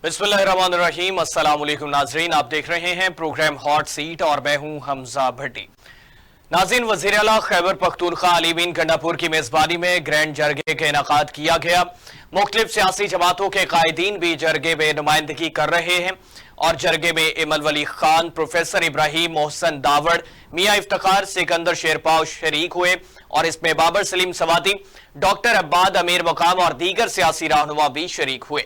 बिस्मिल्लाहिर्रहमानिर्रहीम, अस्सलाम वालेकुम नाजरीन। आप देख रहे हैं प्रोग्राम हॉट सीट और मैं हूं हमजा भट्टी। नाज़रीन, वज़ीर आला खैबर पख्तूनख्वा अली बिन गंडापुर की मेज़बानी में ग्रैंड जरगे का इनेकाद किया गया। मुख्तलिफ सियासी जमातों के कायदीन भी जरगे में नुमाइंदगी कर रहे हैं और जरगे में इमल वली खान, प्रोफेसर इब्राहिम मोहसन दावड़, मियाँ इफ्तिखार, सिकंदर शेरपाव शरीक हुए और इसमें बाबर सलीम सवाती, डॉक्टर अब्बाद अमीर मकाम और दीगर सियासी रहनुमा भी शरीक हुए।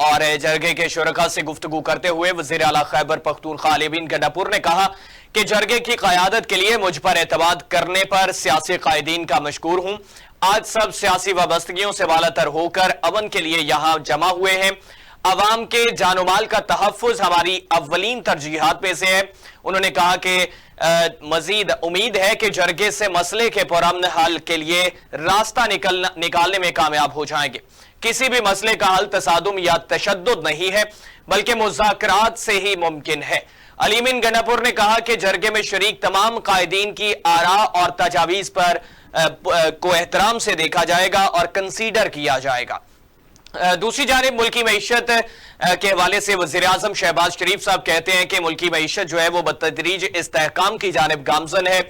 और जरगे के शुरका से गुफ्तगू करते हुए वज़ीर आला खैबर पख्तूनख्वा अली बिन गंडापुर ने कहा कि जरगे की क़यादत के लिए मुझ पर एतमाद करने पर सियासी कायदीन का मशकूर हूं। आज सब सियासी वाबस्तगियों से वालातर होकर अमन के लिए यहाँ जमा हुए हैं। अवाम के जानोमाल का तहफ़्फ़ुज़ हमारी अव्वलीन तरजीहात में से है। उन्होंने कहा कि मजीद उम्मीद है कि जरगे से मसले के पुरअमन हल के लिए रास्ता निकालने में कामयाब हो जाएंगे। किसी भी मसले का हल तसादुम या तशद्दुद नहीं है, बल्कि मुज़ाकरात से ही मुमकिन है। अली बिन गंडापुर ने कहा कि जरगे में शरीक तमाम कायदीन की आरा और तजावीज़ पर को एहतराम से देखा जाएगा और कंसीडर किया जाएगा। दूसरी जानिब मुल्की मईशत के हवाले से वज़ीर आज़म शहबाज शरीफ साहब कहते हैं कि मुल्की मईशत जो है वो बतदरीज इस्तेहकाम की जानिब गामजन है।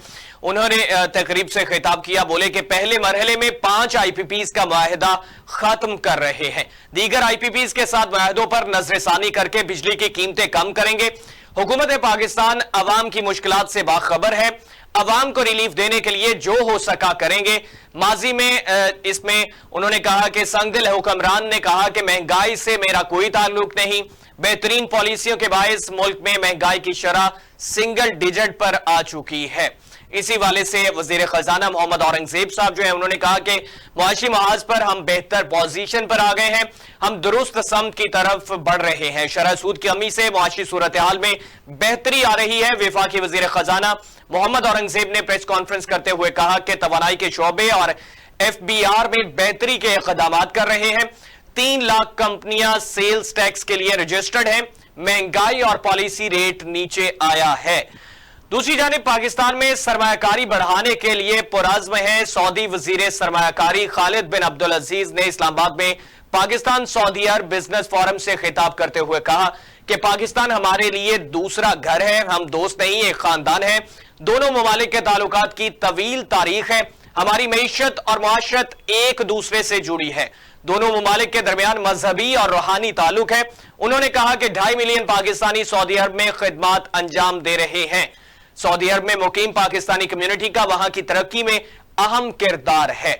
उन्होंने तकरीब से खिताब किया, बोले कि पहले मरहले में 5 IPPs का मुआहदा खत्म कर रहे हैं। दीगर IPPs के साथ मुआहदों पर नजरसानी करके बिजली की कीमतें कम करेंगे। हुकूमत पाकिस्तान अवाम की मुश्किलात से बाखबर है, अवाम को रिलीफ देने के लिए जो हो सका करेंगे। माजी में इसमें उन्होंने कहा कि संगदिल हुक्मरान ने कहा कि महंगाई से मेरा कोई ताल्लुक नहीं, बेहतरीन पॉलिसियों के बायस मुल्क में महंगाई की शरह सिंगल डिजिट पर आ चुकी है। इसी वाले से वजीर खजाना मोहम्मद औरंगजेब साहब जो है उन्होंने कहा कि मुआशी महाज पर हम बेहतर पोजीशन पर आ गए हैं, हम दुरुस्त समत की तरफ बढ़ रहे हैं। शरह सूद की कमी से मुआशी सूरत हाल में बेहतरी आ रही है। वफाकी वजीर खजाना मोहम्मद औरंगजेब ने प्रेस कॉन्फ्रेंस करते हुए कहा कि तवानाई के शोबे और FBR में बेहतरी के इक़दाम कर रहे हैं। 3 लाख कंपनियां सेल्स टैक्स के लिए रजिस्टर्ड हैं। महंगाई और पॉलिसी रेट नीचे आया है। दूसरी जानिब पाकिस्तान में सरमायाकारी बढ़ाने के लिए पुरअज़्म है। सऊदी वजीर सरमायाकारी खालिद बिन अब्दुल अजीज ने इस्लामाबाद में पाकिस्तान सऊदी अरब बिजनेस फोरम से खिताब करते हुए कहा कि पाकिस्तान हमारे लिए दूसरा घर है, हम दोस्त नहीं एक खानदान है। दोनों ममालिक के ताल्लुकात की तवील तारीख है। हमारी मईशत और मुआशरत एक दूसरे से जुड़ी है। दोनों ममालिक के दरमियान मजहबी और रूहानी ताल्लुक है। उन्होंने कहा कि 2.5 मिलियन पाकिस्तानी सऊदी अरब में खिदमात अंजाम दे रहे हैं। सऊदी अरब में मुकीम पाकिस्तानी कम्युनिटी का वहां की तरक्की में अहम किरदार है।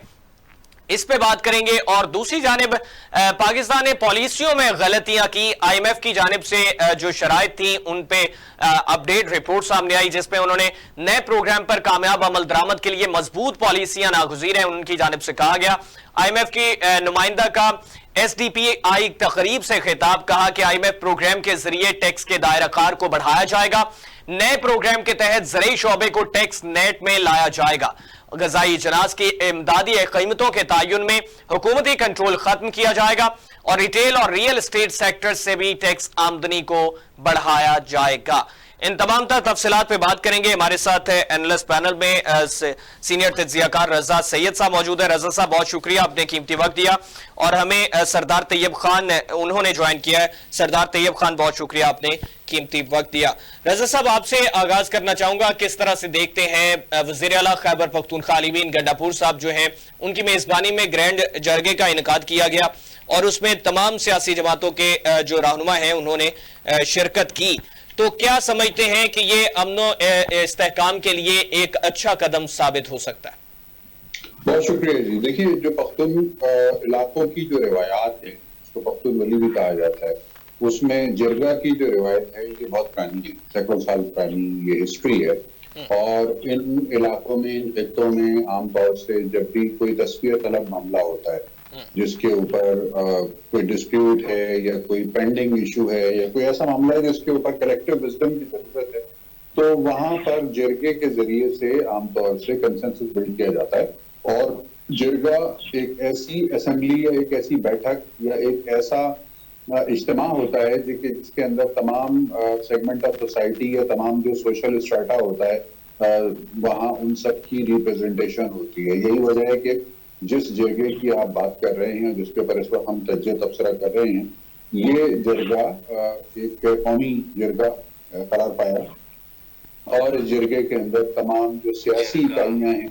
इस पे बात करेंगे। और दूसरी जानिब पाकिस्तान ने पॉलिसियों में गलतियां की। IMF की जानिब से जो शराइत थी उन पे अपडेट रिपोर्ट सामने आई, जिसमें उन्होंने नए प्रोग्राम पर कामयाब अमल दरामद के लिए मजबूत पॉलिसियां नागुज़ीर हैं, उनकी जानिब से कहा गया। IMF की नुमाइंदा का SDPI तकरीब से खिताब, कहा कि IMF प्रोग्राम के जरिए टैक्स के दायरा कार को बढ़ाया जाएगा। नए प्रोग्राम के तहत ज़रई शोबे को टैक्स नेट में लाया जाएगा। गजाई इजनास की इमदादी कीमतों के तयन में हुकूमती कंट्रोल खत्म किया जाएगा और रिटेल और रियल एस्टेट सेक्टर से भी टैक्स आमदनी को बढ़ाया जाएगा। इन तमाम तफसीलात पे बात करेंगे। हमारे साथ एनालिस्ट पैनल में सीनियर तज्जियाकार रजा सैयद साहब मौजूद है। रजा साहब, बहुत शुक्रिया, आपने कीमती वक्त दिया। और हमें सरदार तैयब खान उन्होंने ज्वाइन किया है। सरदार तैयब खान, बहुत शुक्रिया, आपने कीमती वक्त दिया। रजा साहब, आपसे आगाज करना चाहूंगा, किस तरह से देखते हैं वज़ीर आला खैबर पख्तूनख्वा अली बिन गंडापुर साहब जो हैं उनकी मेजबानी में ग्रैंड जरगे का इनेकाद किया गया और उसमें तमाम सियासी जमातों के जो रहनुमा हैं उन्होंने शिरकत की, तो क्या समझते हैं कि ये अमनो इस्तेहकाम के लिए एक अच्छा कदम साबित हो सकता है? बहुत शुक्रिया जी। देखिए, जो पख्तून इलाकों की जो रिवायात है, उसको पख्तून वली भी कहा जाता है, उसमें जरगा की जो रिवायत है ये बहुत पुरानी है, सैकड़ों साल पुरानी ये हिस्ट्री है। और इन इलाकों में, इन खित्तों में आमतौर से जब भी कोई तस्वीर तलब मामला होता है जिसके ऊपर कोई डिस्प्यूट है या कोई पेंडिंग इशू है या कोई ऐसा मामला है जिसके ऊपर कलेक्टिव विजडम की जरूरत है, तो वहां पर जरगे के जरिए से आमतौर से कंसेंसस बिल्ड किया जाता है। और जरगा एक ऐसी असेंबली या एक ऐसी बैठक या एक ऐसा इज्तिमा होता है जिसके अंदर तमाम सेगमेंट ऑफ सोसाइटी या तमाम जो सोशल स्ट्रेटा होता है वहां उन सब की रिप्रेजेंटेशन होती है। यही वजह है कि जिस जगह की आप बात कर रहे हैं, जिसके ऊपर इस वक्त हम तज्जिया तबसरा कर रहे हैं, ये जरगा एक कौमी जरगा करार पाया और इस जरगे के अंदर तमाम जो सियासी इकाइयां हैं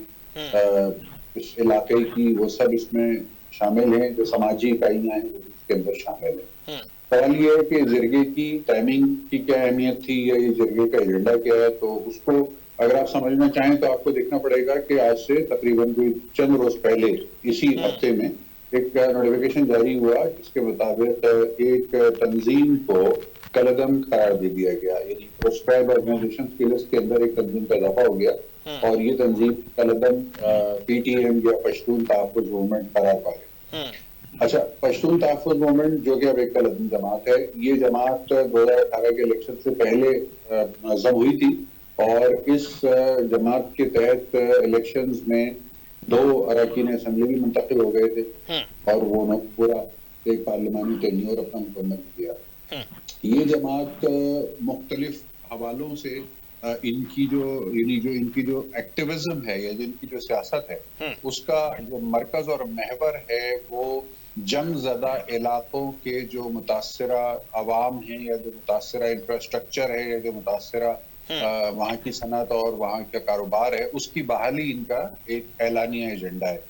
इस इलाके की वो सब इसमें शामिल हैं, जो समाजी इकाइयां हैं वो इसके अंदर शामिल है। सवाल ये है कि जरगे की टाइमिंग की क्या अहमियत थी या ये जरगे का एजेंडा क्या है, तो उसको अगर आप समझना चाहें तो आपको देखना पड़ेगा कि आज से तकरीबन कोई चंद रोज पहले इसी हफ्ते में एक नोटिफिकेशन जारी हुआ जिसके मुताबिक एक तंजीम को कलअदम करार दे दिया गया, यानी प्रोस्क्राइब ऑर्गेनाइजेशन की लिस्ट के अंदर एक तंजीम का इजाफा हो गया और ये तंजीम कलअदम पीटीएम या पश्तून तहफ़्फ़ुज़ मूवमेंट करार पा गई। अच्छा, पश्तून तहफ़्फ़ुज़ मूवमेंट जो कि अब एक कलअदम जमात है, ये जमात 2018 के इलेक्शन से पहले नज़म हुई थी और इस जमात के तहत इलेक्शंस में 2 अरकान असम्बली भी मुंतखब हो गए थे और वो पूरा एक पार्लिमानी टेन्योर अपना मुकम्मल किया। ये जमात मुख्तलिफ हवालों से इनकी जो एक्टिविज्म है या जो इनकी जो सियासत है उसका जो मरकज और महवर है वो जंग ज़दा इलाकों के जो मुतासरा अवाम हैं या जो मुतासरा इंफ्रास्ट्रक्चर है या जो मुतासरा वहाँ की सनत और वहाँ का कारोबार है उसकी बहाली इनका एक ऐलानिया एजेंडा है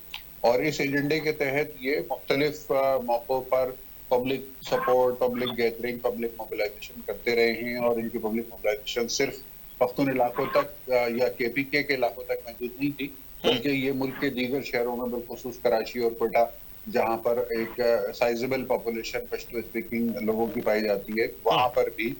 और इस एजेंडे के तहत ये मुख्तलिफ मौक़ों पर public support, public gathering, public mobilisation करते रहे हैं और इनकी पब्लिक मोबिलाइजेशन सिर्फ पख्तून इलाकों तक या केपीके के इलाकों तक महदूद नहीं थी, बल्कि ये मुल्क के दीगर शहरों में बिलखुसूस कराची और कोयटा जहाँ पर एक साइजेबल पॉपुलेशन पश्तो स्पीकिंग लोगों की पाई जाती है, वहां पर भी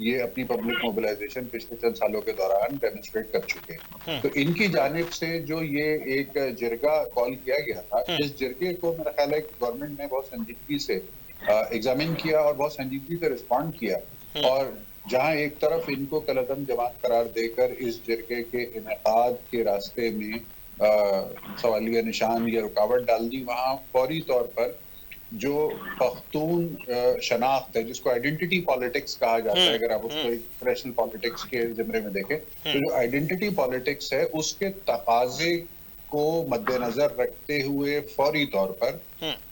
ये अपनी पब्लिक मोबिलाइजेशन पिछले चंद सालों के दौरान डेमोन्स्ट्रेट कर चुके हैं। तो इनकी जानिब से जो ये एक जिरगा कॉल किया गया था, इस जिरगे को मेरा ख्याल है कि गवर्नमेंट ने बहुत संजीदगी से एग्जामिन किया और बहुत संजीदगी से रिस्पॉन्ड किया और जहां एक तरफ इनको कलअदम जमात करार देकर इस जिरगे के इनेकाद के रास्ते में सवालिया निशान या रुकावट डाल दी, वहां फौरी तौर पर जो पख्तून शनाख्त है जिसको आइडेंटिटी पॉलिटिक्स कहा जाता है, अगर आप उसको एक नेशनल पॉलिटिक्स के जिम्रे में देखें तो जो आइडेंटिटी पॉलिटिक्स है उसके तकाजे को मद्देनजर रखते हुए फौरी तौर पर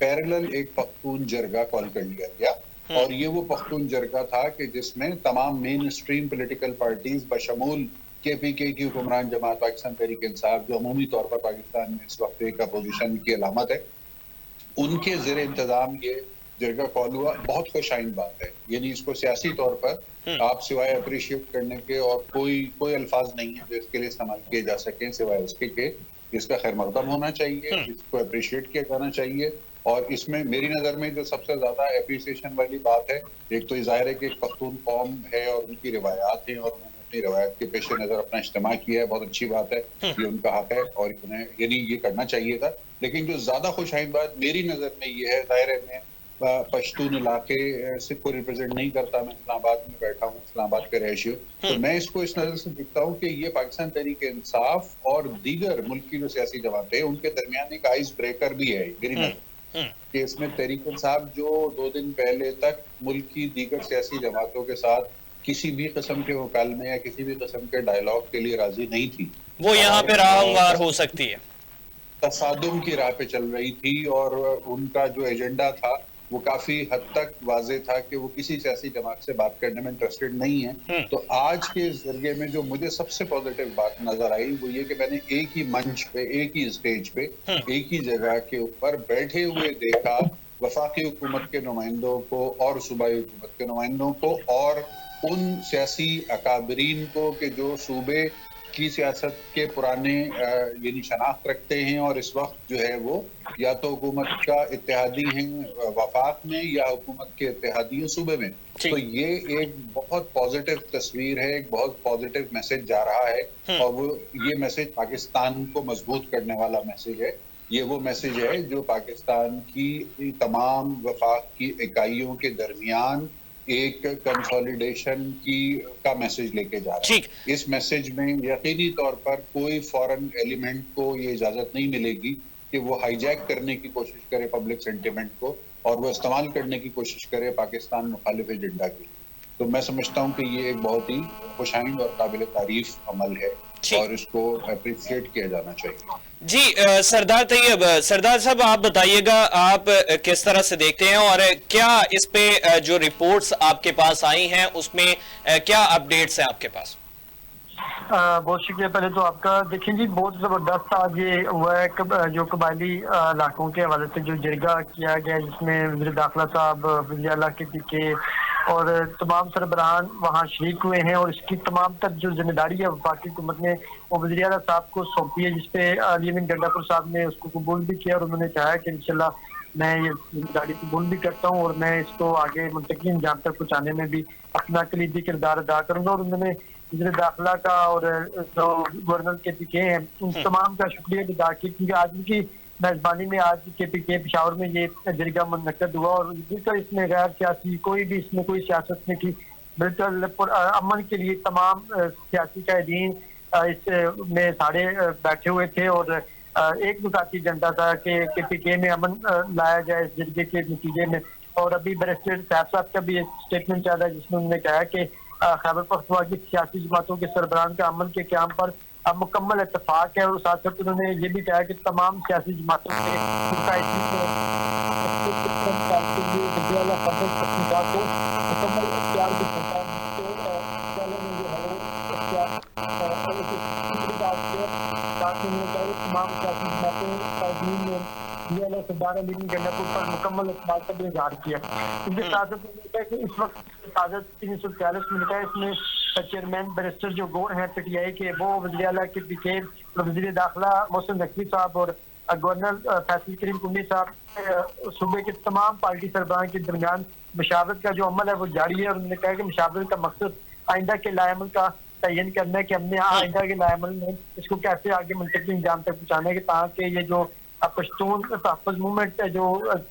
पैरेलल एक पख्तून जरगा कॉल कर लिया गया और ये वो पख्तून जरगा था कि जिसमें तमाम मेन स्ट्रीम पोलिटिकल पार्टीज बशमूल केपीके की हुक्मरान जमात पाकिस्तान तहरीक इंसाफ जो अमूमी तौर पर पाकिस्तान में इस वक्त एक अपोजिशन की अलामत है, उनके ज़ेर इंतजाम ये जरगा कॉल हुआ। बहुत खुशाइन बात है, यानी इसको सियासी तौर पर आप सिवाय अप्रिशिएट करने के और कोई अल्फाज नहीं है जो इसके लिए इस्तेमाल किए जा सकें सिवाय उसके के इसका खैर मकदम होना चाहिए, इसको अप्रिशिएट किया जाना चाहिए। और इसमें मेरी नज़र में जो सबसे ज्यादा एप्रिसिएशन वाली बात है, एक तो जाहिर है कि एक पख्तून कौम है और उनकी रिवायात है और उन्होंने अपनी रिवायत के पेश नज़र अपना इज्तिमा किया है, बहुत अच्छी बात है, ये उनका हक है और उन्हें यानी ये करना चाहिए था। लेकिन जो ज्यादा खुशाइन बात मेरी नज़र में ये है, जाहिर है मैं पश्तून इलाके से को रिप्रेजेंट नहीं करता, मैं इस्लामाबाद में बैठा हूँ, इस्लामाबाद का रहिशी हूँ, तो मैं इसको इस नजर से देखता हूँ कि ये पाकिस्तान तहरीक इंसाफ और दीगर मुल्क की जो सियासी जमातें उनके दरमियान एक आइस ब्रेकर भी है मेरी नजर कि इसमें तहरीक इंसाफ जो 2 दिन पहले तक मुल्क की दीगर सियासी जमातों के साथ किसी भी किस्म के मुकालमे या किसी भी किस्म के डायलॉग के लिए राजी नहीं थी, वो यहाँ पे राह हमवार हो सकती है, तसादुम की राह पे चल रही थी और उनका जो एजेंडा था वो काफी हद तक वाजे था कि वो किसी सियासी जमात से बात करने में इंटरेस्टेड नहीं है। तो आज के जरिए में जो मुझे सबसे पॉजिटिव बात नजर आई वो ये कि मैंने एक ही मंच पे, एक ही स्टेज पे, एक ही जगह के ऊपर बैठे हुए देखा वफाकी हुकूमत के नुमाइंदों को और सूबाई हुकूमत के नुमाइंदों को और उन सियासी अकाबरीन को कि जो सूबे की सियासत के पुराने यानी शनाख्त रखते हैं और इस वक्त जो है वो या तो हुकूमत का इत्तेहादी हैं वफाक में या हुकूमत के इत्तेहादी हैं सूबे में। तो ये एक बहुत पॉजिटिव तस्वीर है, एक बहुत पॉजिटिव मैसेज जा रहा है और वो ये मैसेज पाकिस्तान को मजबूत करने वाला मैसेज है। ये वो मैसेज है जो पाकिस्तान की तमाम वफाक की इकाइयों के दरमियान एक कंसोलिडेशन की का मैसेज लेके जा रहा है। इस मैसेज में यकीनी तौर पर कोई फॉरेन एलिमेंट को ये इजाजत नहीं मिलेगी कि वो हाईजैक करने की कोशिश करे पब्लिक सेंटिमेंट को और वो इस्तेमाल करने की कोशिश करे पाकिस्तान मुखालिफ एजेंडा के लिए। तो मैं समझता हूँ कि ये एक बहुत ही खुशाइंद और काबिल तारीफ अमल है और इसको अप्रिशिएट किया जाना चाहिए। जी सरदार तैयब, सरदार साहब आप बताइएगा, आप किस तरह से देखते हैं और क्या इस पे जो रिपोर्ट्स आपके पास आई हैं उसमें क्या अपडेट्स हैं आपके पास? बहुत शुक्रिया पहले तो आपका। देखिए जी, बहुत ज़बरदस्त आज ये हुआ है जो कबायली इलाकों के हवाले से जो जरगा किया गया, जिसमें वज़ीर दाखिला साहब, वज़ीर आला के पीके और तमाम सरबराहान वहाँ शरीक हुए हैं। और इसकी तमाम तर जो जिम्मेदारी है वफाकी हुकूमत ने वो वज़ीर आला साहब को सौंपी है, जिसपे अली अमीन गंडापुर साहब ने उसको कबूल भी किया और उन्होंने कहा कि इंशाल्लाह मैं ये जिम्मेदारी कबूल भी करता हूँ और मैं इसको आगे मुंतकी अंजाम तक पहुँचाने में भी अपना कलीदी किरदार अदा करूँगा। और उन्होंने वज़ीर दाखिला का और जो गवर्नर के पीके हैं उन तमाम का शुक्रिया अदा की आज की मेजबानी में आज के पीके पेशावर में ये जरगा मुनक्कद हुआ। और बिल्कुल इसमें गैर सियासी कोई भी इसमें कोई सियासत नहीं थी, बिल्कुल अमन के लिए तमाम सियासी कैदीन इसमें सारे बैठे हुए थे। और एक नुकाती एजेंडा था कि पीके में अमन लाया जाए इस जरगे के नतीजे में। और अभी बैरिस्टर साहब का भी एक स्टेटमेंट आया जिसमें उन्होंने कहा कि खैबर पख्तूनख्वा की सियासी जमातों के सरबराहान का अमन के क़याम पर अब मुकम्मल इत्तेफाक है। और साथ साथ उन्होंने ये भी कहा कि तमाम सियासी जमातों के सरदार अली गंडापुर पर मुकम्मल इस्तेमाल का भी इजहार किया। इसके साथ साथ इस वक्त ताज़ा 340 मिनट है, इसमें चेयरमैन बैरिस्टर जो गौर हैं पीटीआई के, वो वज़ीर आला के पीके वज़ीर दाखिला मोहसिन नकवी साहब और गवर्नर फैसल करीम कुंडी साहब सूबे के तमाम पार्टी सरबराहान के दरमियान मशावरत का जो अमल है वो जारी है। और उन्होंने कहा कि मशावरत का मकसद आइंदा के लाएमल का तयन करना है कि हमने आइंदा के लाएमल में इसको कैसे आगे मुंतकी अंजाम तक पहुँचाना है, ताकि ये जो पश्तून तहफ़्फ़ुज़ मूवमेंट जो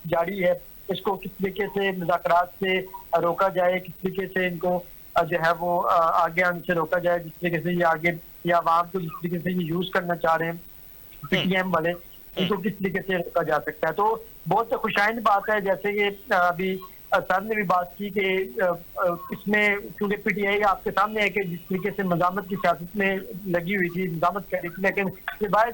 जारी है इसको किस तरीके से मुज़ाकरात से रोका जाए, किस तरीके से इनको जो है वो आगे आने से रोका जाए, जिस तरीके से ये आगे या आवाम को जिस तरीके से ये यूज करना चाह रहे हैं पीटीएम वाले, इनको किस तरीके से रोका जा सकता है। तो बहुत खुशाइन बात है, जैसे कि अभी सर ने भी बात की कि इसमें क्योंकि पीटीआई आपके सामने है कि जिस तरीके से मज़ामत की सियासत में लगी हुई थी, मज़ामत कर रही थी, लेकिन सिवाय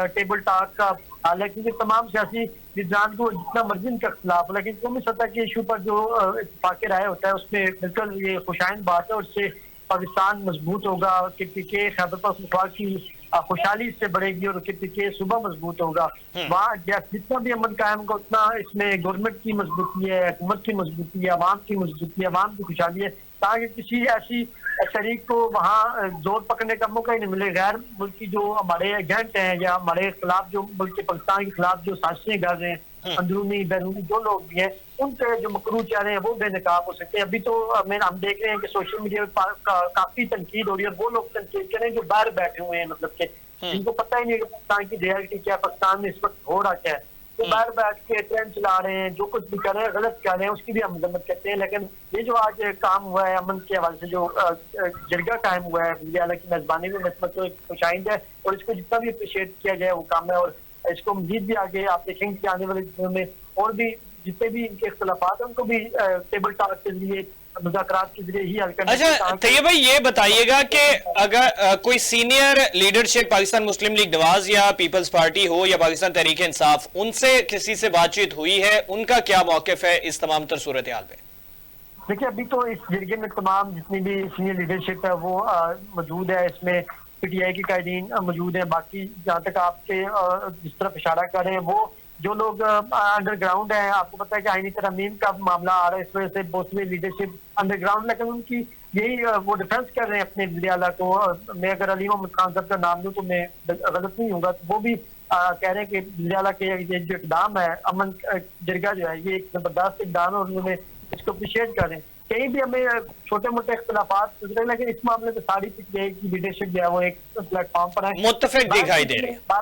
टेबल टॉक का हालांकि तमाम सियासी निजाम को जितना मर्जी इनका खिलाफ, लेकिन कौमी सतह के इशू पर जो इत्तेफाक राय होता है उसमें बिल्कुल ये खुशाइन बात है और उससे पाकिस्तान मजबूत होगा कि खैबर पख्तूनख्वा की खुशहाली इससे बढ़ेगी और के सुबह मजबूत होगा। वहाँ जितना भी अमन कायम होगा उतना इसमें गवर्नमेंट की मजबूती है, हुकूमत की मजबूती है, अवाम की मजबूती है, अवाम की खुशहाली है, ताकि किसी ऐसी शरीक को वहाँ जोर पकड़ने का मौका ही नहीं मिले। गैर मुल्की जो हमारे एजेंट हैं या हमारे खिलाफ जो मुल्क पाकिस्तान के खिलाफ जो साजिशें कर रहे हैं, अंदरूनी बैरूनी जो लोग भी हैं, उनके जो मकरू चाह रहे हैं वो बेनकाब हो सकते हैं। अभी तो हम देख रहे हैं कि सोशल मीडिया पर काफी तनकीद हो रही है और वो लोग तनकीद कर रहे हैं जो बाहर बैठे हुए हैं, मतलब के जिनको पता ही नहीं कि पाकिस्तान की रियलिटी क्या, पाकिस्तान में इस वक्त हो रहा क्या है, तो बाहर बैठ के ट्रेंड चला रहे हैं, जो कुछ भी कर रहे हैं गलत कर रहे हैं, उसकी भी हम मजम्मत करते हैं। लेकिन ये जो आज काम हुआ है अमन के हवाले से जो जरगा कायम हुआ है वज़ीर आला की मेजबानी में, तो खुशाइंद है और इसको जितना भी अप्रिशिएट किया जाए वो काम है। और इसको मजीद भी आगे आप देखेंगे कि आने वाले दिनों में और भी जितने भी इनके इख्तलाफात हैं उनको भी टेबल टॉक के जरिए मुज़ाकरात के जरिए ही हल करना। अच्छा तैयब भाई, ये बताइएगा कि अगर कोई सीनियर लीडरशिप पाकिस्तान मुस्लिम लीग नवाज या पीपल्स पार्टी हो या पाकिस्तान तहरीक इंसाफ, उनसे किसी से बातचीत हुई है, उनका क्या मौक़िफ़ है इस तमाम तर सूरत हाल पे? देखिए, अभी तो इस जरिए में तमाम जितनी भी सीनियर लीडरशिप है वो मौजूद है, इसमें पीटीआई के कायदीन मौजूद हैं। बाकी जहाँ तक आपके जिस तरफ इशारा कर रहे हैं वो जो लोग अंडरग्राउंड हैं, आपको पता है कि आईनी तरमीम का मामला आ रहा है, इस वजह से बहुत सी लीडरशिप अंडरग्राउंड, लेकिन उनकी यही वो डिफेंस कर रहे हैं अपने वज़ीर आला को। मैं अगर अली मोहम्मद खान साहब का नाम लूँ तो मैं गलत नहीं होगा, तो वो भी कह रहे हैं कि वज़ीर आला के ये जो इक़दाम है अमन जरगा जो है ये एक जबरदस्त इक़दाम है और उन्होंने इसको अप्रिशिएट कर रहे हैं। कहीं भी हमें छोटे मोटे इख्तलाफात गुजरे, लेकिन इस मामले में सारी पीटीआई की लीडरशिप जो है वो एक प्लेटफॉर्म पर है, मुत्तफिक दिखाई दे रही है,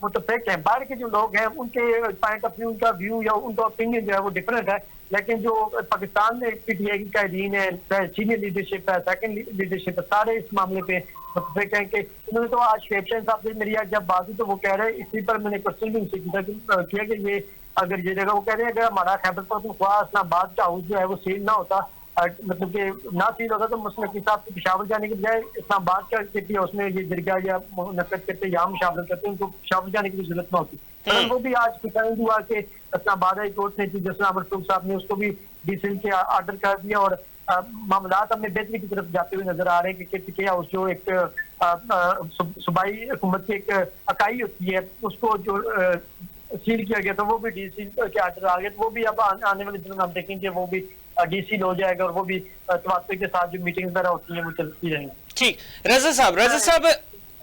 मुतफिक है। बाहर के जो लोग हैं उनके पॉइंट ऑफ व्यू, उनका व्यू या उनका ओपिनियन जो है वो डिफरेंट है, लेकिन जो पाकिस्तान में पीटीआई की कायदीन है, सीनियर लीडरशिप है, सेकंड लीडरशिप है, सारे इस मामले पे मुतफिक हैं। कि उन्होंने तो आज शेफशन साहब से मेरी जब बात हुई तो वो कह रहे हैं, इसी पर मैंने क्वेश्चन भी उनसे किया कि ये अगर ये जगह वो कह रहे हैं अगर हमारा खैबर पख्तूनख्वा इस्लामाबाद का हाउस जो है वो सील ना होता मतलब कि ना फील होता तो मुस्तफी साहब के पेशावर जाने के बजाय इस्लामाबाद का करती है, उसमें ये दरगाह या मुनक़्क़द करते यहाँ मुशावरत करते हैं, उनको पेशावर जाने की भी जरूरत ना होती। पर वो भी आज डिसाइड हुआ कि इस्लामाबाद हाई कोर्ट ने जस्टिस अमर फारूक साहब ने उसको भी डीसी के आर्डर कर दिया और मामलात हमें बेहतरी की तरफ जाते हुए नजर आ रहे हैं कि टिके हाउस जो एक सूबाई हुकूमत की एक इकाई होती है उसको जो सील किया गया था वो भी डीसी के आर्डर आ गए, तो वो भी अब आने वाले दिनों में हम देखेंगे वो भी डीसी हो जाएगा और वो भी तवात्तुर के साथ जो मीटिंग वगैरह होती हैं वो चलती रहेंगी। ठीक, रजा साहब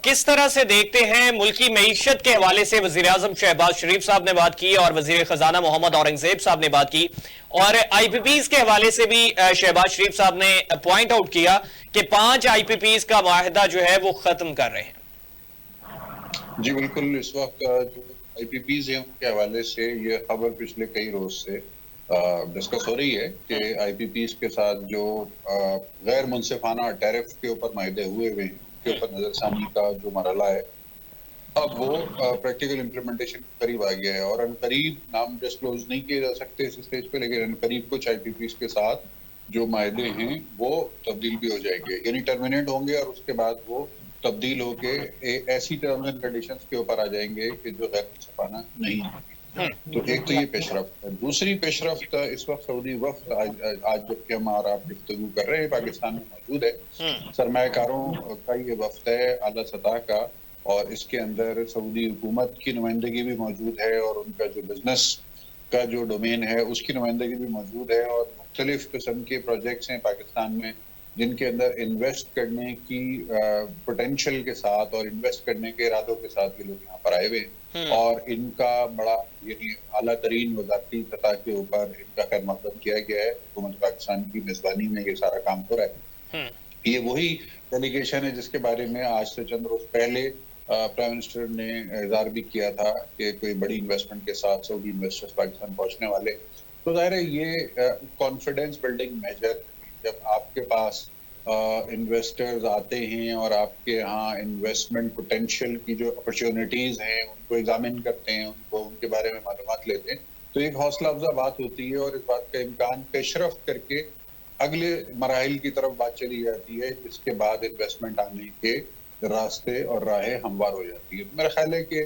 किस तरह से देखते हैं मुल्की मईशत के हवाले से? वजीर आजम शहबाज शरीफ साहब ने बात की और वजीर खजाना मोहम्मद औरंगजेब साहब ने बात की, और IPPs के हवाले से भी शहबाज शरीफ साहब ने पॉइंट आउट किया कि 5 IPPs का माहिदा जो है वो खत्म कर रहे हैं। जी बिल्कुल, इस वक्त जो IPPs हैं उनके हवाले से ये खबर पिछले कई रोज से डिस्कस हो रही है कि IPPs के साथ जो गैर मुनसिफाना टैरिफ के ऊपर माहिदे हुए हैं के ऊपर नजरसानी का जो मरहला है अब वो प्रैक्टिकल इम्प्लीमेंटेशन करीब आ गया है, और अनकरीब नाम डिस्क्लोज नहीं किए जा सकते इस स्टेज पे, लेकिन अनकरीब कुछ IPPs के साथ जो मायदे हैं वो तब्दील भी हो जाएंगे, यानी टर्मिनेट होंगे और उसके बाद वो तब्दील होके ऐसी टर्म्स एंड कंडीशंस के ऊपर आ जाएंगे कि जो गैर मुनसिफाना नहीं होंगी। तो एक तो ये पेशरफ्त है। दूसरी पेशरफ्त इस वक्त सऊदी वफ्द आज जबकि हम और आप गुफ्तगू कर रहे हैं पाकिस्तान में मौजूद है, सरमायाकारों का ये वफ्द है आला सतह का, और इसके अंदर सऊदी हुकूमत की नुमाइंदगी भी मौजूद है और उनका जो बिजनेस का जो डोमेन है उसकी नुमाइंदगी भी मौजूद है, और मुख्तलिफ किस्म के प्रोजेक्ट्स हैं पाकिस्तान में जिनके अंदर इन्वेस्ट करने की पोटेंशियल के साथ और इन्वेस्ट करने के इरादों के साथ ये लोग यहाँ पर आए हुए हैं, और इनका बड़ा यानी आला तरीन वजारती सतह के ऊपर इनका खैर मकदम किया गया है। हुकूमत पाकिस्तान की मेजबानी में ये सारा काम हो रहा है। ये वही डेलीगेशन है जिसके बारे में आज से चंद रोज पहले प्राइम मिनिस्टर ने इज़हार भी किया था कि कोई बड़ी इन्वेस्टमेंट के साथ सऊदी इन्वेस्टर्स पाकिस्तान पहुंचने वाले। तो जाहिर है ये कॉन्फिडेंस बिल्डिंग मेजर, जब आपके पास इन्वेस्टर्स आते हैं और आपके यहाँ इन्वेस्टमेंट पोटेंशियल की जो अपॉर्चुनिटीज हैं उनको एग्जामिन करते हैं, उनको उनके बारे में मालूमात लेते हैं, तो एक हौसला अफजा बात होती है और इस बात का इम्कान पेशरफ्त करके अगले मराहिल की तरफ बात चली जाती है, जिसके बाद इन्वेस्टमेंट आने के रास्ते और राहें हमवार हो जाती है। तो मेरा ख्याल है कि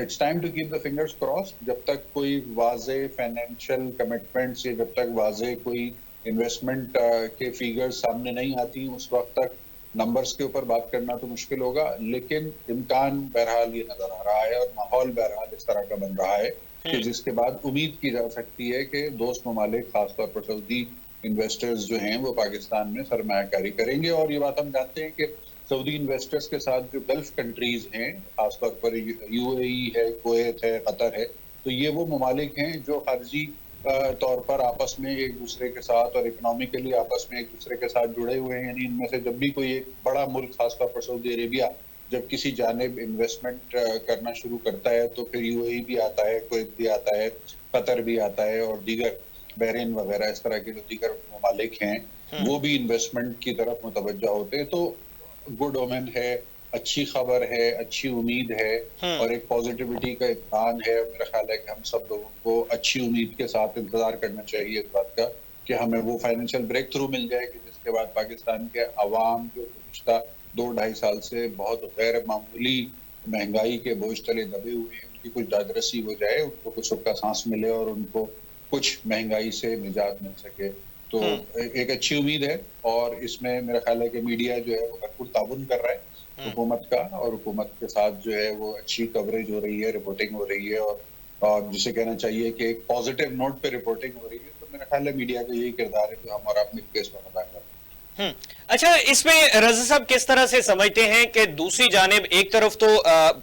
it's time to keep the fingers crossed. जब तक कोई वाज़े फाइनेंशियल कमिटमेंट्स या जब तक वाज़े कोई इन्वेस्टमेंट के फिगर्स सामने नहीं आती उस वक्त तक नंबर्स के ऊपर बात करना तो मुश्किल होगा, लेकिन इम्कान बहरहाल ये नजर आ रहा है और माहौल बहरहाल इस तरह का बन रहा है कि जिसके बाद उम्मीद की जा सकती है कि दोस्त ममालिक खासतौर पर सऊदी इन्वेस्टर्स जो हैं वो पाकिस्तान में सरमायाकारी करेंगे। और ये बात हम जानते हैं कि सऊदी इन्वेस्टर्स के साथ जो गल्फ कंट्रीज हैं, खासतौर पर UAE है, कुवैत है, कतर है, तो ये वो ममालिक हैं जो खारजी तौर पर आपस में एक दूसरे के साथ और इकोनॉमिकली आपस में एक दूसरे के साथ जुड़े हुए हैं। यानी इनमें से जब भी कोई एक बड़ा मुल्क खासतौर पर सऊदी अरेबिया जब किसी जानिब इन्वेस्टमेंट करना शुरू करता है तो फिर UAE भी आता है, कुवैत भी आता है, कतर भी आता है और दीगर बहरीन वगैरह इस तरह के जो दीगर ममालिक हैं वो भी इन्वेस्टमेंट की तरफ मुतवज्जा होते हैं। तो गुड ओमेन है, अच्छी खबर है, अच्छी उम्मीद है और एक पॉजिटिविटी का इम्कान है। मेरा ख्याल है कि हम सब लोगों को अच्छी उम्मीद के साथ इंतजार करना चाहिए इस बात का कि हमें वो फाइनेंशियल ब्रेक थ्रू मिल जाएगी जिसके बाद पाकिस्तान के अवाम जो पिछला 2-2.5 साल से बहुत गैर मामूली महंगाई के बोझ तले दबे हुए हैं उनकी कुछ दादरसी हो जाए, उनको कुछ सुख का सांस मिले और उनको कुछ महंगाई से निजात मिल सके। तो एक अच्छी उम्मीद है और इसमें मेरा ख्याल है कि मीडिया जो है वो भरपूर ताउन कर रहा है हुकूमत का, और हुकूमत के साथ जो है वो अच्छी कवरेज हो रही है, रिपोर्टिंग हो रही है और जिसे कहना चाहिए कि एक पॉजिटिव नोट पे रिपोर्टिंग हो रही है। तो मेरा ख्याल है मीडिया का यही किरदार है जो हम और अपने केस में अदा कर रहे हैं। अच्छा, इसमें रज़ा साहब किस तरह से समझते हैं कि दूसरी जानिब एक तरफ तो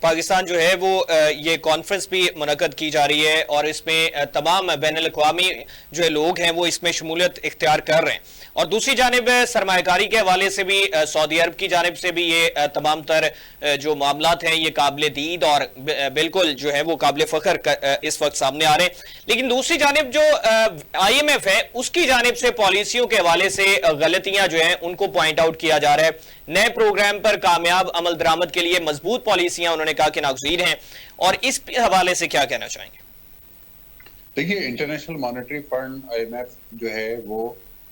पाकिस्तान जो है वो ये कॉन्फ्रेंस भी मुनक़द की जा रही है और इसमें तमाम बैनुल-अक़वामी जो है लोग हैं वो इसमें शमूलियत इख्तियार कर रहे हैं, और दूसरी जानिब सरमायाकारी के हवाले से भी सऊदी अरब की जानिब से भी ये तमाम तर जो मामलात हैं ये काबिल दीद और बिल्कुल जो है वो काबिल फ़ख्र इस वक्त सामने आ रहे हैं। लेकिन दूसरी जानिब जो IMF है उसकी जानिब से पॉलिसियों के हवाले से गलतियां जो हैं उनको पॉइंट आउट किया जा रहा है। नए प्रोग्राम पर कामयाब अमल दरामद के लिए मजबूत पॉलिसियां उन्होंने कहा कि नागज़ीर हैं, और इस हवाले से क्या कहना चाहेंगे? देखिए, इंटरनेशनल मॉनेटरी फंड IMF जो है वो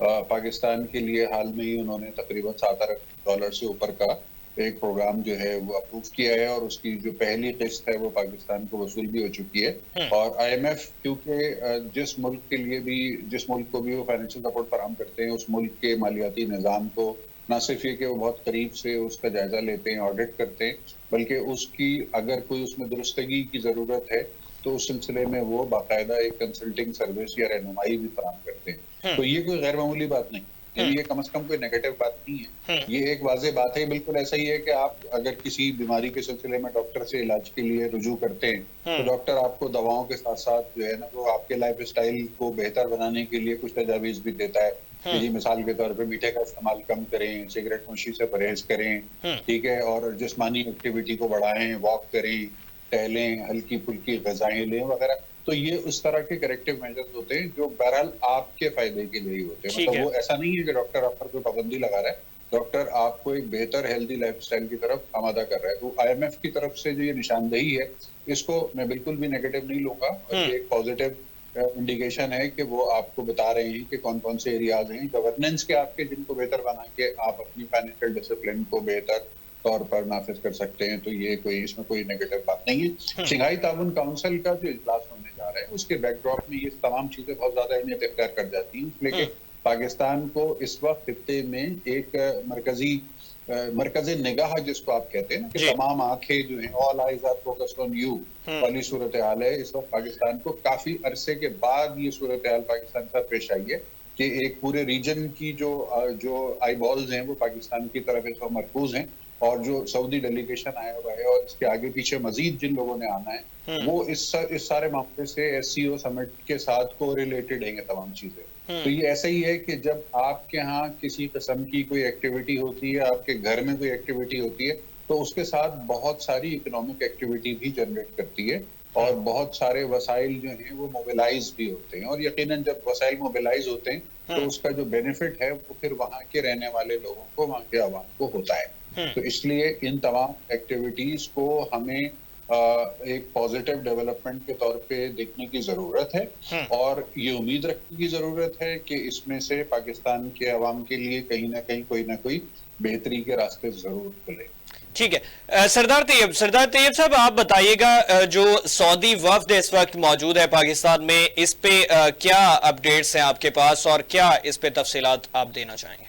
पाकिस्तान के लिए हाल में ही उन्होंने तकरीबन $7 अरब से ऊपर का एक प्रोग्राम जो है वो अप्रूव किया है और उसकी जो पहली किस्त है वो पाकिस्तान को वसूल भी हो चुकी है। और IMF क्योंकि जिस मुल्क को भी वो फाइनेंशियल सपोर्ट फराहम करते हैं, उस मुल्क के मालियाती निज़ाम को न सिर्फ ये कि वो बहुत करीब से उसका जायजा लेते हैं, ऑडिट करते हैं, बल्कि उसकी अगर कोई उसमें दुरुस्तगी की जरूरत है तो उस सिलसिले में वो बाकायदा एक कंसल्टिंग सर्विस या रहनुमाई भी फराहम करते हैं। तो ये कोई गैर मामूली बात नहीं, ये कम से कम कोई नेगेटिव बात नहीं है। ये एक वाज़ेह बात है। बिल्कुल ऐसा ही है कि आप अगर किसी बीमारी के सिलसिले में डॉक्टर से इलाज के लिए रुजू करते हैं तो डॉक्टर आपको दवाओं के साथ साथ जो है ना वो आपके लाइफ स्टाइल को बेहतर बनाने के लिए कुछ तजावीज भी देता है कि जी मिसाल के तौर पे मीठे का इस्तेमाल कम करें, सिगरेट नोशी से परहेज करें, ठीक है, और जिस्मानी एक्टिविटी को बढ़ाएं, वॉक करें, टहलें, हल्की फुल्की ग़िज़ाएं लें वगैरह। तो ये उस तरह के करेक्टिव मेजर्स होते हैं जो बहरहाल आपके फायदे के लिए ही होते हैं। मतलब वो ऐसा नहीं है कि डॉक्टर आप पर कोई पाबंदी लगा रहा है, डॉक्टर आपको एक बेहतर हेल्दी लाइफस्टाइल की तरफ आमादा कर रहा है। तो IMF की तरफ से जो ये निशानदेही है इसको मैं बिल्कुल भी नेगेटिव नहीं लूंगा और ये एक पॉजिटिव इंडिकेशन है कि वो आपको बता रहे हैं कि कौन कौन से एरियाज हैं गवर्नेंस के आपके जिनको बेहतर बना के आप अपनी फाइनेंशियल डिसिप्लिन को बेहतर तौर पर नाफिज कर सकते हैं। तो ये इसमें कोई नेगेटिव बात नहीं है। शंघाई ताउन काउंसिल का जो इजलास होने जा रहा है उसके बैकड्रॉप में ये तमाम चीजें बहुत ज्यादा अहमियत इख्तियार कर जाती हैं, लेकिन पाकिस्तान को इस वक्त खित्ते में एक मरकजी निगाह जिसको आप कहते हैं ना कि तमाम आंखें जो हैं, all eyes are focused on you वाली सूरत हाल है। इस वक्त पाकिस्तान को काफी अरसे के बाद ये सूरत हाल पाकिस्तान के साथ पेश आई है कि एक पूरे रीजन की जो आई बॉल्स हैं वो पाकिस्तान की तरफ इस वक्त मरकूज हैं और जो सऊदी डेलीगेशन आया हुआ है और इसके आगे पीछे मजीद जिन लोगों ने आना है वो इस सारे मामले से SCO समिट के साथ को रिलेटेड है तमाम चीजें। तो ये ऐसा ही है कि जब आपके यहाँ किसी किस्म की कोई एक्टिविटी होती है, आपके घर में कोई एक्टिविटी होती है, तो उसके साथ बहुत सारी इकोनॉमिक एक्टिविटी भी जनरेट करती है और बहुत सारे वसाइल जो हैं वो मोबिलाइज भी होते हैं और यकीनन जब वसाइल मोबिलाइज होते हैं तो उसका जो बेनिफिट है वो फिर वहाँ के रहने वाले लोगों को, वहाँ के आवाम को होता है। तो इसलिए इन तमाम एक्टिविटीज को हमें एक पॉजिटिव डेवलपमेंट के तौर पे देखने की जरूरत है और ये उम्मीद रखने की जरूरत है कि इसमें से पाकिस्तान के अवाम के लिए कहीं ना कहीं कोई ना कोई बेहतरी के रास्ते जरूर खुले। ठीक है। सरदार तैयब साहब, आप बताइएगा जो सऊदी वफ्द इस वक्त मौजूद है पाकिस्तान में, इस पे क्या अपडेट्स हैं आपके पास और क्या इस पे तफसीलात आप देना चाहेंगे?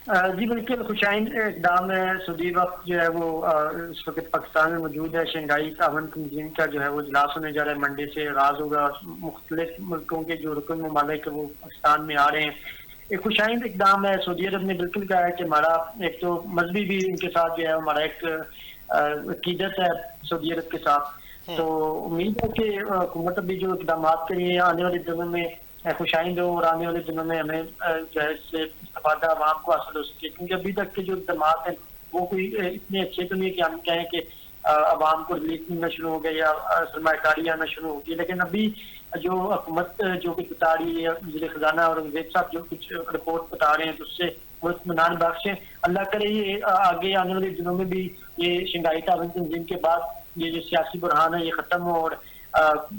जी बिल्कुल, खुशाइन इक़दाम है। सऊदी वक्त जो है वो इस वक्त पाकिस्तान में मौजूद है। शंघाई ताउन तंजीम का जो है वो इजलास होने जा रहा है, मंडे से आगाज होगा। मुख्तलिफ मुल्कों के जो रुकन ममालिक वो पाकिस्तान में आ रहे हैं। एक खुशाइन इक़दाम है। सऊदी अरब ने बिल्कुल कहा है कि हमारा एक तो मजहबी भी इनके साथ जो है हमारा एक अकीदत है सऊदी अरब के साथ। तो उम्मीद है कि हुकूमत अभी जो इक़दाम करिए आने वाले दिनों में खुशाइन हो और आने वाले दिनों में हमें जो है इससे इस्तेफादा आवाम को हासिल हो सके, क्योंकि अभी तक के जो इक़दाम हैं वो कोई इतने अच्छे तो नहीं कि हम कहें कि आवाम को रिलीफ मिलना शुरू हो गया या सरमाकारी आना शुरू हो गया। लेकिन अभी जो हुकूमत जो कुछ बता रही है, वज़ीर खजाना और वज़ीर साहब जो कुछ रिपोर्ट बता रहे हैं तो उससे वो इत्मीनान बख्श है। अल्लाह करे ये आगे आने वाले दिनों में भी ये शंघाई ताउन तंजीम के बाद ये जो सियासी बुरहान है ये खत्म हो और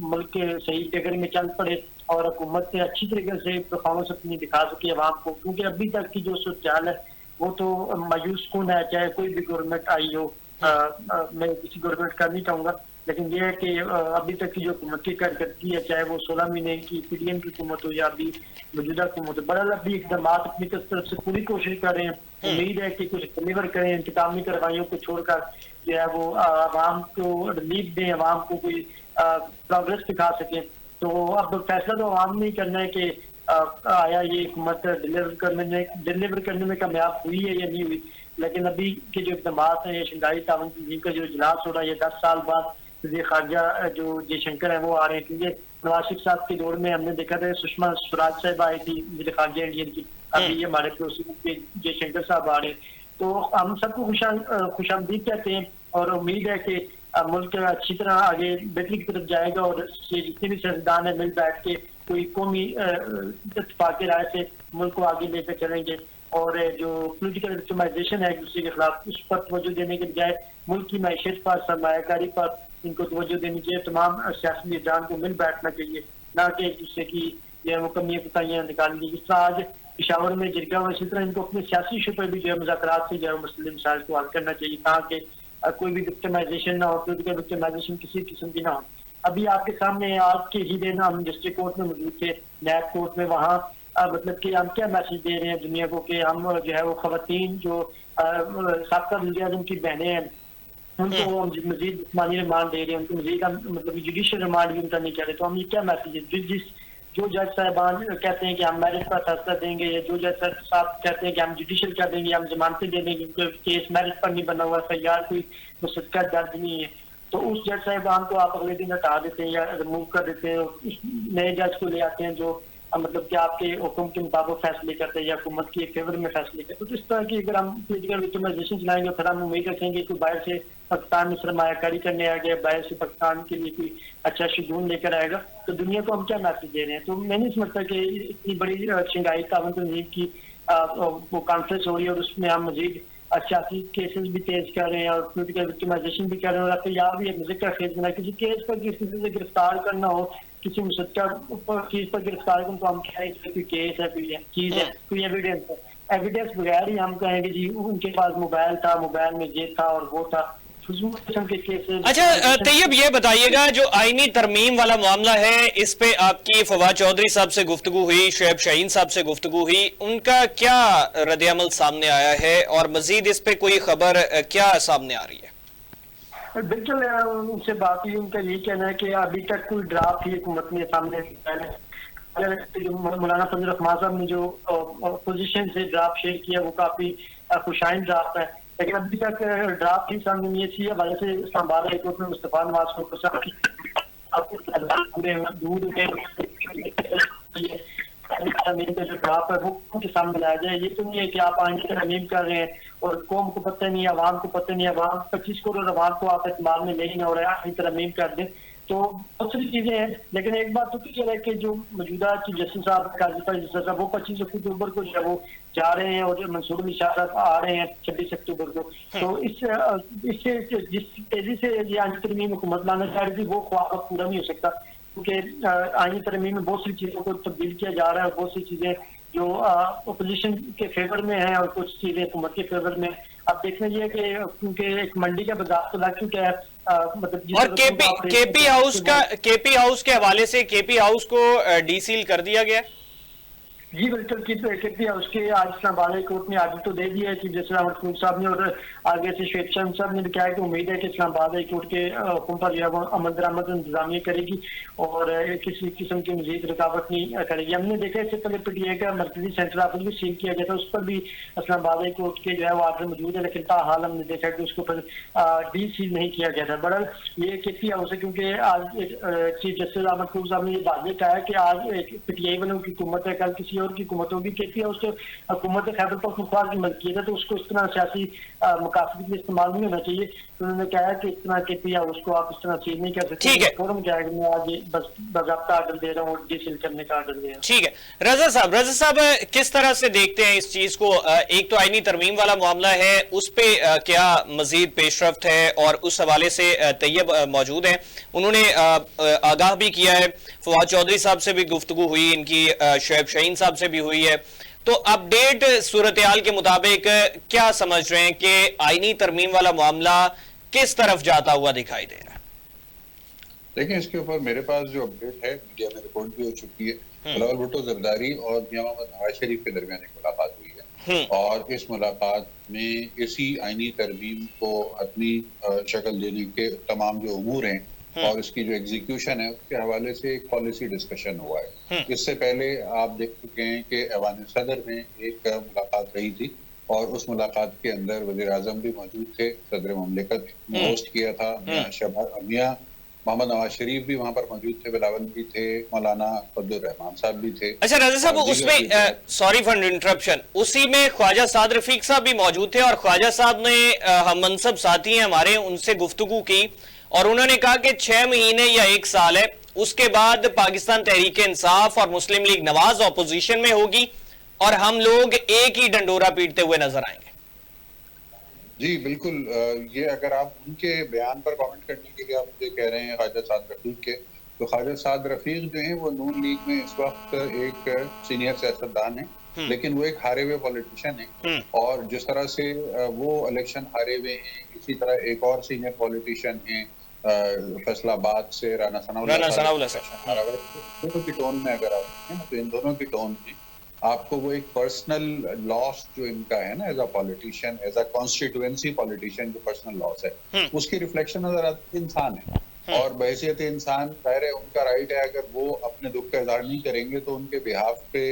मुल्क के सही डगर में चल पड़े और हुकूमत से अच्छी तरीके से परफॉर्मेंस अपनी दिखा सके अवाम को, क्योंकि अभी तक की जो सूरत है वो तो मायूस कौन है, चाहे कोई भी गवर्नमेंट आई हो। मैं किसी गवर्नमेंट का नहीं कहूँगा, लेकिन ये है कि अभी तक की जो हुकूमत की कारकर्दगी है, चाहे वो 16 महीने की PDM की हुकूमत हो या अभी मौजूदा हुकूमत हो, बहरहाल अभी इक़दाम अपनी तरफ से पूरी कोशिश कर रहे हैं। उम्मीद है कि कुछ डिलीवर करें, इंतकामी कार्रवाइयों को छोड़कर जो है वो आवाम को रिलीफ दें, आवाम को कोई प्रोग्रेस दिखा सकें। तो अब फैसला तो आवाम ने ही करना है कि आया ये हुकूमत डिलीवर करने में कामयाब हुई है या नहीं हुई। लेकिन अभी के जो इक़दाम हैं, शंघाई ताउन तंजीम का जो इजलास हो रहा है, ये 10 साल बाद वज़ीर ख़ारजा जो जयशंकर है वो आ रहे हैं, क्योंकि नवाज शरीफ साहब के दौर में हमने देखा था सुषमा स्वराज साहब आई थी वज़ीर ख़ारजा इंडियन की, अभी हमारे पड़ोसी जयशंकर साहब आ रहे हैं। तो हम सबको खुशामदीद कहते हैं और उम्मीद है कि मुल्क अच्छी तरह आगे बेहतरी की तरफ जाएगा और जितने भी सियासतदान है मिल बैठ के कोई कौमी इत्तेफाक राय से मुल्क को आगे लेकर चलेंगे और जो पोलिटिकल एक्सट्रीमाइजेशन है एक दूसरे के खिलाफ उस पर तवज्जो देने के बजाय मुल्क की मैशियत पर, सरमायाकारी पर इनको तवज्जो देनी चाहिए। तमाम सियासी निज़ाम को मिल बैठना चाहिए, ना कि एक दूसरे की जो है वो कमियां कोताहियां निकालने की। जिस तरह आज पेशावर में जिरगा हुआ, इसी तरह इनको अपने सियासी इशू पर भी जो है मुज़ाकरात से जो है मसले मसाइल को हल करना चाहिए, ताकि कोई भी विक्टिमाइजेशन ना हो, पोलिटिकल विक्टिमाइजेशन किसी किस्म की ना हो। अभी आपके सामने आज के ही दिन हम डिस्ट्रिक्ट कोर्ट में मौजूद थे, नैब कोर्ट में, वहाँ मतलब कि हम क्या मैसेज दे रहे हैं दुनिया को कि हम जो है वो खवातीन जो साबका वज़ीर-ए-आज़म की बहनें हैं उनको हम मजीद जिस्मानी रिमांड दे रहे हैं, उनको मजीद हम मतलब जुडिशल रिमांड भी उनका नहीं कह रहे। तो हम ये क्या मैसेज है, जो जज साहबान कहते हैं कि हम मैरिज पर फैसला देंगे, या जो जज साहब कहते हैं कि हम जुडिशल कर देंगे, हम जमानतें दे देंगे, क्योंकि केस मैरिज पर नहीं बना हुआ, FIR कोई मुसक्का दर्ज नहीं है, तो उस जज साहबान को आप अगले दिन हटा देते हैं या रिमूव कर देते हैं, उस नए जज को ले आते हैं जो मतलब कि आपके हुक्म के मुताबिक फैसले करते हैं या हुकूमत के फेवर में फैसले करते हैं। तो इस तरह की अगर हम पोलिटिकल विक्टिमाइजेशन चलाएंगे, फिर हम उम्मीद रखेंगे कि बाहर से पाकिस्तान में सरमायाकारी करने आ गया, बाहर से पाकिस्तान के लिए कोई अच्छा शगुन लेकर आएगा, तो दुनिया को हम क्या मैसेज दे रहे हैं। तो मैं नहीं समझता कि इतनी बड़ी शंघाई ताउन तंजीम की वो कॉन्फ्रेंस हो रही है और उसमें हम मजीद सियासी केसेस भी तेज कर रहे हैं और पोलिटिकल विक्टिमाइजेशन भी कर रहे हैं, और यहाँ भी एक जिक्र खेज बना किसी केस पर किसी से गिरफ्तार करना हो, किसी मुसक्का चीज पर गिरफ्तार करना, तो हम कहें इसमें कोई केस है, कोई चीज है, कोई एविडेंस है। एविडेंस बगैर ही हम कहेंगे जी उनके पास मोबाइल था, मोबाइल में ये था और वो था, के केसेस। अच्छा तैयब, ये बताइएगा जो आईनी तरमीम वाला मामला है, इस पे आपकी फवाद चौधरी साहब से गुफ्तगू हुई, शुएब शाहीन साहब से गुफ्तगू हुई, उनका क्या रद्द-ए-अमल सामने आया है और मजीद इस पे कोई खबर क्या सामने आ रही है? बिल्कुल उनसे बात हुई, उनका यही कहना है कि अभी तक कोई ड्राफ्ट ही हुकूमत ने सामने मौलाना फजल रहमान साहब ने जो अपोजिशन से ड्राफ्ट शेयर किया वो काफी खुशाइन ड्राफ्ट है, लेकिन अभी तक ड्राफ्ट ही सामने नहीं है। इसी हवाले से इस्लामाबाद हाई कोर्ट में मुस्तफा नवाज को जो ड्राफ्ट है वो उनके सामने लाया जाए। ये तो नहीं है कि आप आइन की तरमीम कर रहे हैं और कौम को पता नहीं है, अवाम को पता नहीं है, अवाम 25 करोड़ अवाम को आप इस्तेमाल में नहीं हो रहे हैं, आइन तरमीम कर दें, तो बहुत सारी चीजें हैं। लेकिन एक बात तो क्लियर है कि जो मौजूदा चीफ जस्टिस साहब काजी फैज जस्टिस साहब वो 25 अक्टूबर को जो वो जा रहे हैं और मंसूर अली शाह साहब आ रहे हैं 26 अक्टूबर को, तो इससे जिस तेजी से ये आईनी तरमीम हुकूमत लाना चाह रही थी वो ख्वाब पूरा नहीं हो सकता, क्योंकि आईनी तरमीम में बहुत सी चीजों को तब्दील किया जा रहा है, बहुत सी चीजें जो अपोजिशन के फेवर में है और कुछ चीजें हुकूमत के फेवर में। अब देखना ये है कि क्योंकि एक मंडी का बाजार तो लग चुका है, मतलब और केपी हाउस के हवाले से केपी हाउस को डीसील कर दिया गया। जी बिल्कुल, केपी हाउस के आज इस्लामाबाद हाई कोर्ट ने आर्डर तो दे दिया है कि जैसे महफूज साहब ने और आगे से शेख शहन साहब ने भी कहा कि उम्मीद है कि इस्लामाबाद हाई कोर्ट के हुक्म पर जो है वो अमल दरामद इंतजामिया करेगी और किसी किस्म की मजीद रुकावट नहीं करेगी। हमने देखा इससे पहले PTI का मरकजी सेंटर ऑफिस भी सील किया गया था, उस पर भी इस्लामाबाद हाई कोर्ट के जो है वो आर्डर मौजूद है, लेकिन ताहाल हमने देखा कि उसको पर डीसील नहीं किया गया था। बहरहाल ये केपी हाउस है, क्योंकि आज चीफ जस्टिस महफूज साहब ने ये वाज़ेह कहा है कि आज PTI वालों की हुकूमत है, कल किसी और की हुकूमत होगी। केपी हाउस तो हुकूमत खैबर पख्तूनख्वा की मलकियत है, तो उसको इस तरह सियासी मकासद के लिए इस्तेमाल नहीं होना चाहिए। तो उन्होंने कहा है कि इस तरह केपी हाउस को आप इस तरह सील नहीं कर सकते। ठीक है, फोरम क्या है, मैं आज बस बाकायदा आर्डर दे रहा हूँ, डीसील करने का आर्डर दे रहा हूँ। ठीक है, रजा साहब किस तरह से देखते हैं इस चीज को? एक तो आईनी तरमीम वाला मामला है, उस पे क्या मजीद पेशरफ्त है? और उस हवाले से तैयब मौजूद हैं, उन्होंने आगाह भी किया है, फवाद चौधरी साहब से भी गुफ्तगू हुई, इनकी शुएब शाहीन साहब से भी हुई है। तो अपडेट सूरत हाल के मुताबिक क्या समझ रहे हैं कि आईनी तरमीम वाला मामला किस तरफ जाता हुआ दिखाई दे रहा है? देखिए, इसके ऊपर मेरे पास जो अपडेट है, मीडिया में रिपोर्ट भी हो चुकी है, बिलावल भुट्टो जरदारी और मियां मोहम्मद नवाज शरीफ के दरमियान एक मुलाकात हुई है और इस मुलाकात में इसी आईनी तरमीम को अपनी शक्ल देने के तमाम जो उमूर हैं और इसकी जो एग्जीक्यूशन है उसके हवाले से एक पॉलिसी डिस्कशन हुआ है। इससे पहले आप देख चुके हैं कि ऐवान सदर में एक मुलाकात रही थी और उस मुलाकात के अंदर वज़ीर आज़म भी मौजूद थे, सदर मुमलिकत ने होस्ट किया था, मियां मोहम्मद नवाज शरीफ भी वहां पर मौजूद थे, बिलावल भी थे, मौलाना फजल रहमान साहब भी थे। अच्छा रजा साहब, उसमें सॉरी फॉर इंटरप्शन, उसी में ख्वाजा साद रफीक साहब भी मौजूद थे और ख्वाजा साहब ने हम मनसब साथी हैं हमारे, उनसे गुफ्तगू की और उन्होंने कहा कि 6 महीने या 1 साल है, उसके बाद पाकिस्तान तहरीक इंसाफ और मुस्लिम लीग नवाज ऑपोजिशन में होगी और हम लोग एक ही डंडोरा पीटते हुए नजर आएंगे। जी बिल्कुल, ये अगर आप उनके बयान पर कमेंट करने के लिए आप मुझे कह रहे हैं ख्वाजा साद रफीक के, तो ख्वाजा साद रफीक जो है वो नून लीग में इस वक्त एक सीनियर सियासतदान है, लेकिन वो एक हारे हुए पॉलिटिशियन है। और जिस तरह से वो इलेक्शन हारे हुए हैं, इसी तरह एक और सीनियर पॉलिटिशियन है फैसलाबाद से राना सनाउल्लाह दोनों की टोन में अगर आप देखें तो इन दोनों की टोन में आपको वो एक पर्सनल लॉस जो इनका है ना as a politician, as a constituency politician, जो पर्सनल लॉस है उसकी रिफ्लेक्शन नजर आती है इंसान है। और बहैसियत इंसान जाहिर है उनका राइट है, अगर वो अपने दुख का इजहार नहीं करेंगे तो उनके बिहाफ पे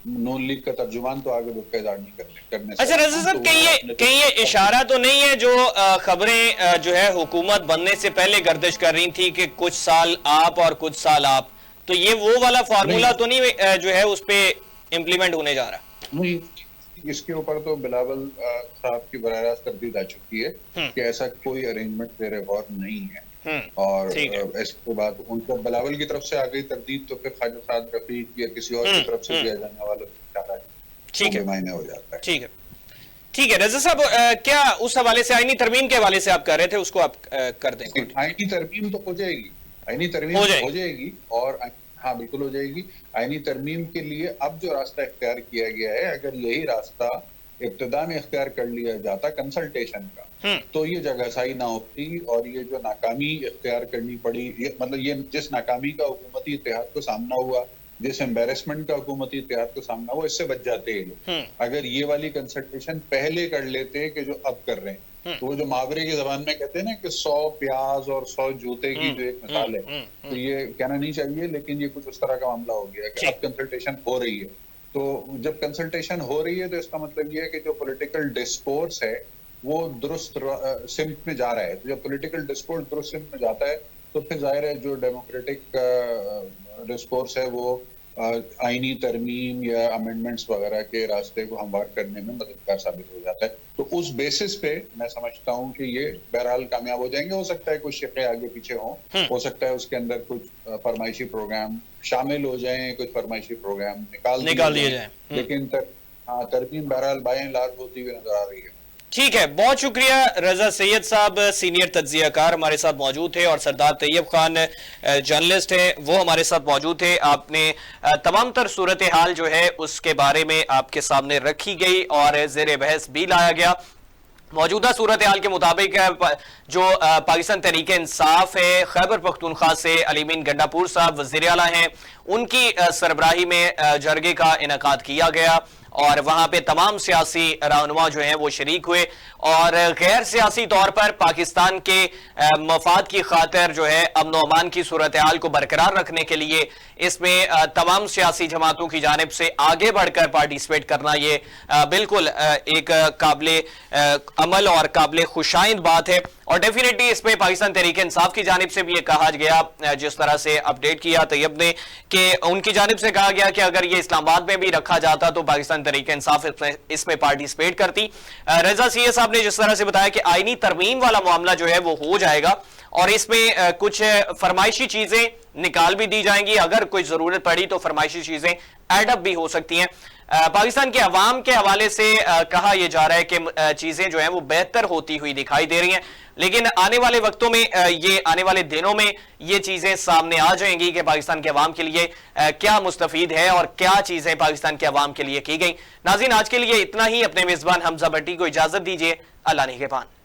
नून लीग का तर्जुमान तो आगे दुख का इजहार नहीं करने। अच्छा रजा साहब, कहीं ये इशारा तो नहीं है जो खबरें जो है हुकूमत बनने से पहले गर्दिश कर रही थी कि कुछ साल आप और कुछ साल आप, तो ये वो वाला फार्मूला तो नहीं जो है उस पे इम्प्लीमेंट होने जा रहा? नहीं, इसके ऊपर तो बिलावल साहब की बराह रास्त तरदीद आ चुकी है कि ऐसा कोई अरेंजमेंट ज़ेर गौर नहीं है। और इसके बाद उनको बिलावल की तरफ से आ गई तरदीद तो फिर ख्वाजा साद रफीक या किसी और की तरफ से दिया जाने वाला इशारा है, ठीक है, मायने हो जाता है। ठीक है रजा साहब, क्या उस हवाले से आईनी तरमीम के हवाले से आप कर रहे थे, उसको आप कर दें? आईनी तरमीम तो हो जाएगी, आईनी तरमीम हो जाएगी और हाँ बिल्कुल हो जाएगी। आईनी तरमीम के लिए अब जो रास्ता इख्तियार किया गया है, अगर यही रास्ता इब्तिदा में इख्तियार कर लिया जाता कंसल्टेशन का, तो ये जगहसाई ना होती और ये जो नाकामी इख्तियार करनी पड़ी, मतलब ये जिस नाकामी का हुकूमती इत्तेहाद को सामना हुआ, जिस एम्बेरसमेंट का हुकूमती इत्तेहाद को सामना हुआ, इससे बच जाते हैं लोग अगर ये वाली कंसल्टेशन पहले कर लेते कि जो अब कर रहे हैं। तो वो जो मुहावरे की जबान में कहते हैं ना कि 100 प्याज और 100 जूते की जो एक मिसाल है, तो ये कहना नहीं चाहिए, लेकिन ये कुछ उस तरह का मामला हो गया कि अब कंसल्टेशन हो रही है। तो जब कंसल्टेशन हो रही है तो इसका मतलब ये है कि जो पॉलिटिकल डिस्कोर्स है वो दुरुस्त सिम्त में जा रहा है। तो जब पॉलिटिकल डिस्कोर्स दुरुस्त सिम्त में जाता है तो फिर जाहिर है जो डेमोक्रेटिक डिस्कोर्स है वो आईनी तरमीम या अमेंडमेंट्स वगैरह के रास्ते को हमवार करने में मददगार साबित हो जाता है। तो उस बेसिस पे मैं समझता हूँ कि ये बहरहाल कामयाब हो जाएंगे। हो सकता है कुछ शिक़े आगे पीछे हों, हो सकता है उसके अंदर कुछ फरमाइशी प्रोग्राम शामिल हो जाएं, कुछ फरमाइशी प्रोग्राम निकाल दिए जाएं, लेकिन तरमीम बहरहाल बाएं लाग होती हुई नजर आ रही है। ठीक है, बहुत शुक्रिया रजा सैयद साहब, सीनियर तज्जियाकार हमारे साथ मौजूद थे, और सरदार तैयब खान जर्नलिस्ट हैं, वो हमारे साथ मौजूद थे। आपने तमाम तर सूरत हाल जो है उसके बारे में आपके सामने रखी गई और ज़ेर बहस भी लाया गया। मौजूदा सूरत हाल के मुताबिक जो पाकिस्तान तहरीक इंसाफ है, खैबर पख्तूनख्वा से अलीमीन गंडापुर साहब वज़ीर आला हैं, उनकी सरबराही में जरगे का इनेकाद किया गया और वहां पे तमाम सियासी रहनुमा जो हैं वो शरीक हुए और गैर सियासी तौर पर पाकिस्तान के मफाद की खातिर जो है अमन व अमान की सूरत हाल को बरकरार रखने के लिए इसमें तमाम सियासी जमातों की जानिब से आगे बढ़कर पार्टिसिपेट करना ये बिल्कुल एक काबिल अमल और काबिल खुशाइंद बात है। और डेफिनेटली इसमें पाकिस्तान तहरीक इंसाफ की जानिब से भी ये कहा गया, जिस तरह से अपडेट किया तैयब ने, कि उनकी जानिब से कहा गया कि अगर ये इस्लामाबाद में भी रखा जाता तो पाकिस्तान तहरीक इंसाफ इसमें पार्टिसिपेट करती। रजा सीए साहब ने जिस तरह से बताया कि आईनी तरमीम वाला मामला जो है वो हो जाएगा और इसमें कुछ फरमाइशी चीजें निकाल भी दी जाएंगी, अगर कोई जरूरत पड़ी तो फरमाइशी चीजें एडअप भी हो सकती हैं। पाकिस्तान के अवाम के हवाले से कहा यह जा रहा है कि चीजें जो हैं वो बेहतर होती हुई दिखाई दे रही हैं, लेकिन आने वाले वक्तों में ये आने वाले दिनों में ये चीजें सामने आ जाएंगी कि पाकिस्तान के अवाम के लिए क्या मुस्तफीद है और क्या चीजें पाकिस्तान के अवाम के लिए की गई। नाज़रीन, आज के लिए इतना ही। अपने मेजबान हमजा भट्टी को इजाजत दीजिए। अल्लाह निगहबान।